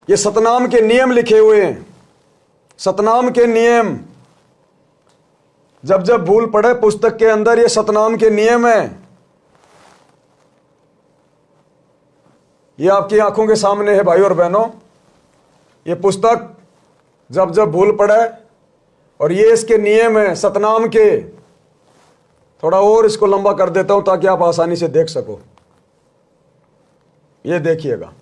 ये सतनाम के नियम लिखे हुए हैं, सतनाम के नियम। जब जब भूल पड़े पुस्तक के अंदर ये सतनाम के नियम है। ये आपकी आंखों के सामने है भाई और बहनों, ये पुस्तक जब जब भूल पड़े, और ये इसके नियम है सतनाम के। थोड़ा और इसको लंबा कर देता हूं ताकि आप आसानी से देख सको। ये देखिएगा,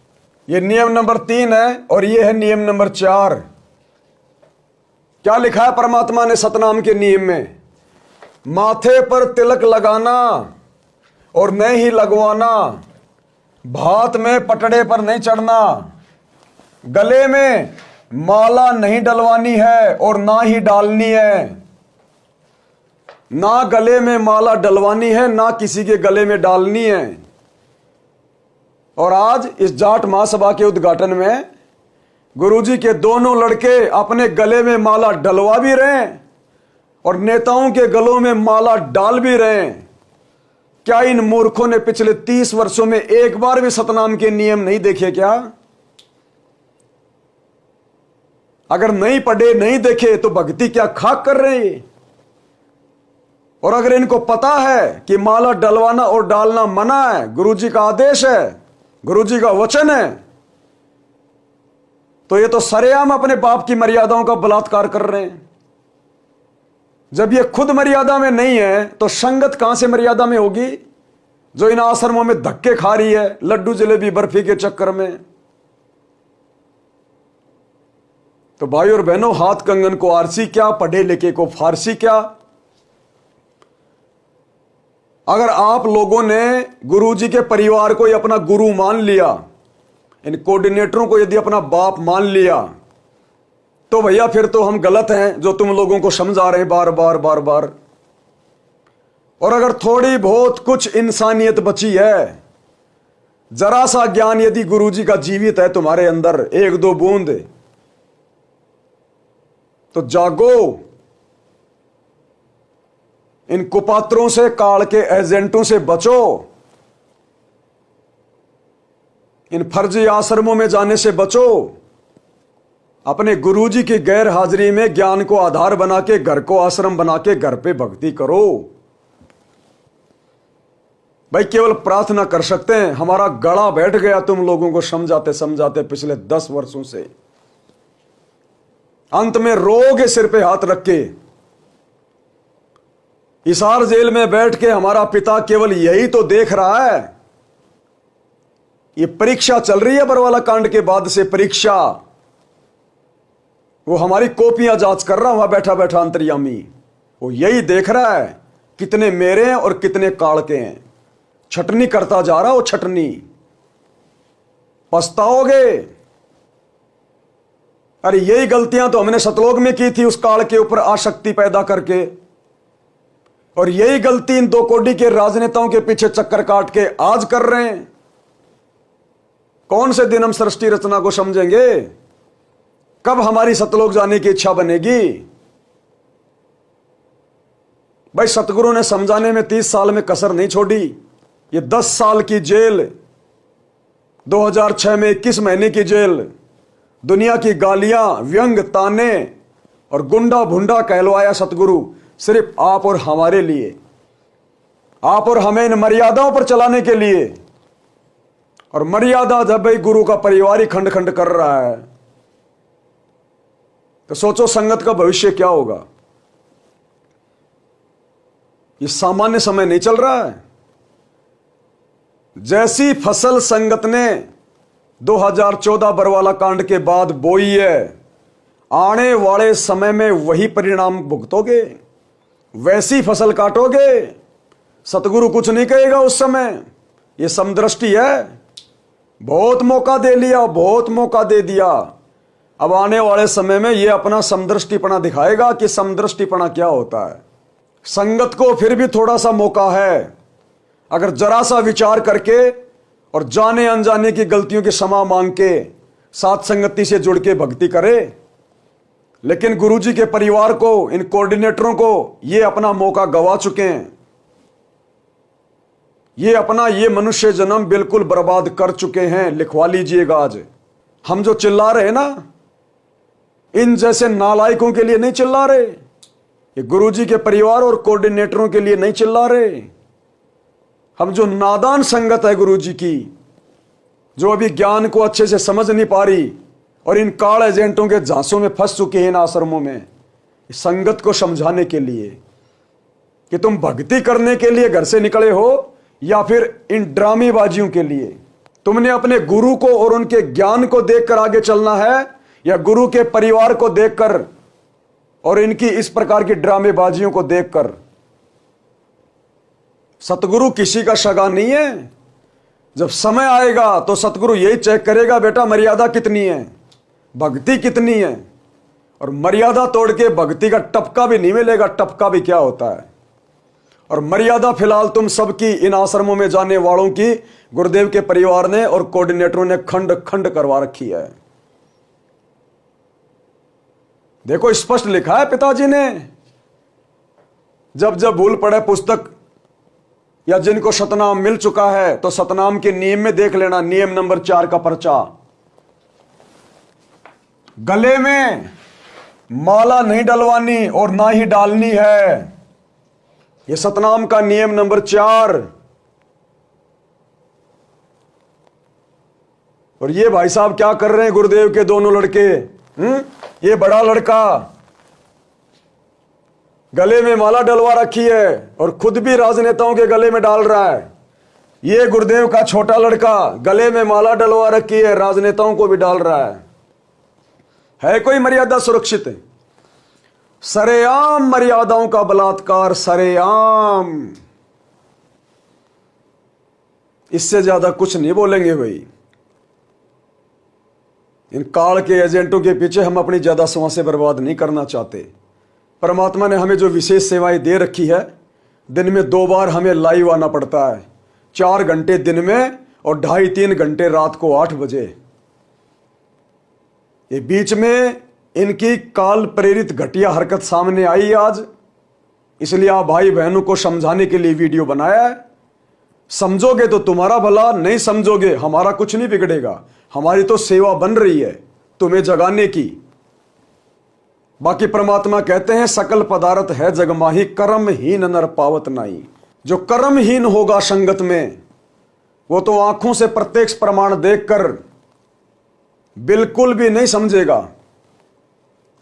ये नियम नंबर 3 है और ये है नियम नंबर 4। क्या लिखा है परमात्मा ने सतनाम के नियम में? माथे पर तिलक लगाना और नहीं ही लगवाना, भात में पटड़े पर नहीं चढ़ना, गले में माला नहीं डलवानी है और ना ही डालनी है। ना गले में माला डलवानी है, ना किसी के गले में डालनी है। और आज इस जाट महासभा के उद्घाटन में गुरुजी के दोनों लड़के अपने गले में माला डलवा भी रहे हैं और नेताओं के गलों में माला डाल भी रहे हैं। क्या इन मूर्खों ने पिछले 30 वर्षों में एक बार भी सतनाम के नियम नहीं देखे क्या? अगर नहीं पढ़े नहीं देखे तो भक्ति क्या खाक कर रहे हैं? और अगर इनको पता है कि माला डलवाना और डालना मना है, गुरुजी का आदेश है, गुरुजी का वचन है, तो ये तो सरेआम अपने बाप की मर्यादाओं का बलात्कार कर रहे हैं। जब ये खुद मर्यादा में नहीं है तो संगत कहां से मर्यादा में होगी, जो इन आश्रमों में धक्के खा रही है लड्डू जलेबी बर्फी के चक्कर में। तो भाई और बहनों, हाथ कंगन को आरसी क्या, पढ़े लिखे को फारसी क्या। अगर आप लोगों ने गुरुजी के परिवार को अपना गुरु मान लिया, इन कोऑर्डिनेटरों को यदि अपना बाप मान लिया, तो भैया फिर तो हम गलत हैं जो तुम लोगों को समझा रहे हैं बार बार बार बार। और अगर थोड़ी बहुत कुछ इंसानियत बची है, जरा सा ज्ञान यदि गुरुजी का जीवित है तुम्हारे अंदर, 1-2 बूंद, तो जागो। इन कुपात्रों से, काल के एजेंटों से बचो। इन फर्जी आश्रमों में जाने से बचो। अपने गुरुजी की गैर हाजिरी में ज्ञान को आधार बना के घर को आश्रम बना के घर पे भक्ति करो। भाई केवल प्रार्थना कर सकते हैं। हमारा गला बैठ गया तुम लोगों को समझाते समझाते पिछले 10 वर्षों से। अंत में रोगे सिर पे हाथ रख के। हिसार जेल में बैठ के हमारा पिता केवल यही तो देख रहा है। ये परीक्षा चल रही है बरवाला कांड के बाद से, परीक्षा। वो हमारी कॉपियां जांच कर रहा वहां बैठा बैठा अंतर्यामी। वो यही देख रहा है कितने मेरे हैं और कितने काल के हैं। छटनी करता जा रहा, वो छटनी। पछताओगे। अरे यही गलतियां तो हमने सतलोक में की थी, उस काल के ऊपर आसक्ति पैदा करके। और यही गलती इन 2 कोडी के राजनेताओं के पीछे चक्कर काट के आज कर रहे हैं। कौन से दिन हम सृष्टि रचना को समझेंगे? कब हमारी सतलोक जाने की इच्छा बनेगी? भाई सतगुरु ने समझाने में 30 साल में कसर नहीं छोड़ी। ये 10 साल की जेल, 2006 में 21 महीने की जेल, दुनिया की गालियां, व्यंग, ताने और गुंडा भुंडा कहलवाया सतगुरु सिर्फ आप और हमारे लिए, आप और हमें इन मर्यादाओं पर चलाने के लिए। और मर्यादा जब भाई गुरु का परिवार ही खंड खंड कर रहा है, तो सोचो संगत का भविष्य क्या होगा। ये सामान्य समय नहीं चल रहा है। जैसी फसल संगत ने 2014 बरवाला कांड के बाद बोई है, आने वाले समय में वही परिणाम भुगतोगे, वैसी फसल काटोगे। सतगुरु कुछ नहीं कहेगा उस समय। ये समदृष्टि है। बहुत मौका दे लिया, बहुत मौका दे दिया। अब आने वाले समय में ये अपना समदृष्टिपना दिखाएगा कि समदृष्टिपना क्या होता है। संगत को फिर भी थोड़ा सा मौका है। अगर जरा सा विचार करके और जाने अनजाने की गलतियों की क्षमा मांग के साथ संगति से जुड़ के भक्ति करे। लेकिन गुरुजी के परिवार को, इन कोऑर्डिनेटरों को ये अपना मौका गवा चुके हैं। ये अपना ये मनुष्य जन्म बिल्कुल बर्बाद कर चुके हैं। लिखवा लीजिएगा आज। हम जो चिल्ला रहे हैं ना, इन जैसे नालायकों के लिए नहीं चिल्ला रहे, ये गुरुजी के परिवार और कोऑर्डिनेटरों के लिए नहीं चिल्ला रहे। हम जो नादान संगत है गुरुजी की, जो अभी ज्ञान को अच्छे से समझ नहीं पा रही और इन काल एजेंटों के झांसों में फंस चुके हैं इन आश्रमों में, इस संगत को समझाने के लिए कि तुम भक्ति करने के लिए घर से निकले हो या फिर इन ड्रामेबाजियों के लिए। तुमने अपने गुरु को और उनके ज्ञान को देखकर आगे चलना है या गुरु के परिवार को देखकर और इनकी इस प्रकार की ड्रामेबाजियों को देखकर। सतगुरु किसी का सगा नहीं है। जब समय आएगा तो सतगुरु यही चेक करेगा, बेटा मर्यादा कितनी है, भक्ति कितनी है। और मर्यादा तोड़ के भक्ति का टपका भी नहीं मिलेगा। टपका भी क्या होता है? और मर्यादा फिलहाल तुम सबकी इन आश्रमों में जाने वालों की गुरुदेव के परिवार ने और कोऑर्डिनेटरों ने खंड खंड करवा रखी है। देखो स्पष्ट लिखा है पिताजी ने, जब जब भूल पड़े पुस्तक या जिनको सतनाम मिल चुका है तो सतनाम के नियम में देख लेना, नियम नंबर 4 का पर्चा। गले में माला नहीं डलवानी और ना ही डालनी है, यह सतनाम का नियम नंबर 4। और ये भाई साहब क्या कर रहे हैं गुरुदेव के दोनों लड़के? ये बड़ा लड़का गले में माला डलवा रखी है और खुद भी राजनेताओं के गले में डाल रहा है। ये गुरुदेव का छोटा लड़का गले में माला डलवा रखी है, राजनेताओं को भी डाल रहा है कोई मर्यादा सुरक्षित? सरेआम मर्यादाओं का बलात्कार, सरेआम। इससे ज्यादा कुछ नहीं बोलेंगे भाई। इन काल के एजेंटों के पीछे हम अपनी ज्यादा समय बर्बाद नहीं करना चाहते। परमात्मा ने हमें जो विशेष सेवाएं दे रखी है, दिन में 2 बार हमें लाइव आना पड़ता है, 4 घंटे दिन में और 2.5-3 घंटे रात को 8 बजे। ये बीच में इनकी काल प्रेरित घटिया हरकत सामने आई आज, इसलिए आप भाई बहनों को समझाने के लिए वीडियो बनाया है। समझोगे तो तुम्हारा भला, नहीं समझोगे हमारा कुछ नहीं बिगड़ेगा। हमारी तो सेवा बन रही है तुम्हें जगाने की। बाकी परमात्मा कहते हैं सकल पदार्थ है जगमाही, कर्महीन नर पावत नाई। जो कर्महीन होगा संगत में, वो तो आंखों से प्रत्यक्ष प्रमाण देखकर बिल्कुल भी नहीं समझेगा।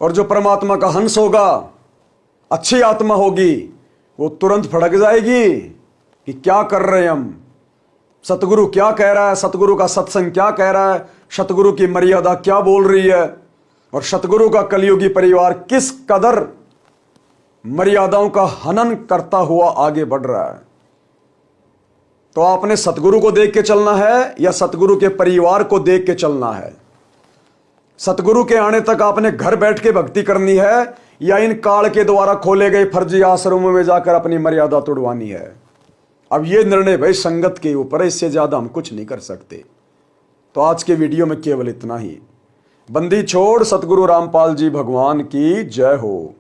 और जो परमात्मा का हंस होगा, अच्छी आत्मा होगी, वो तुरंत फड़क जाएगी कि क्या कर रहे हैं हम, सतगुरु क्या कह रहा है, सतगुरु का सत्संग क्या कह रहा है, सतगुरु की मर्यादा क्या बोल रही है, और सतगुरु का कलयुगी परिवार किस कदर मर्यादाओं का हनन करता हुआ आगे बढ़ रहा है। तो आपने सतगुरु को देख के चलना है या सतगुरु के परिवार को देख के चलना है? सतगुरु के आने तक आपने घर बैठ के भक्ति करनी है या इन काल के द्वारा खोले गए फर्जी आश्रमों में जाकर अपनी मर्यादा तोड़वानी है? अब यह निर्णय भाई संगत के ऊपर है, इससे ज्यादा हम कुछ नहीं कर सकते। तो आज के वीडियो में केवल इतना ही। बंदी छोड़ सतगुरु रामपाल जी भगवान की जय हो।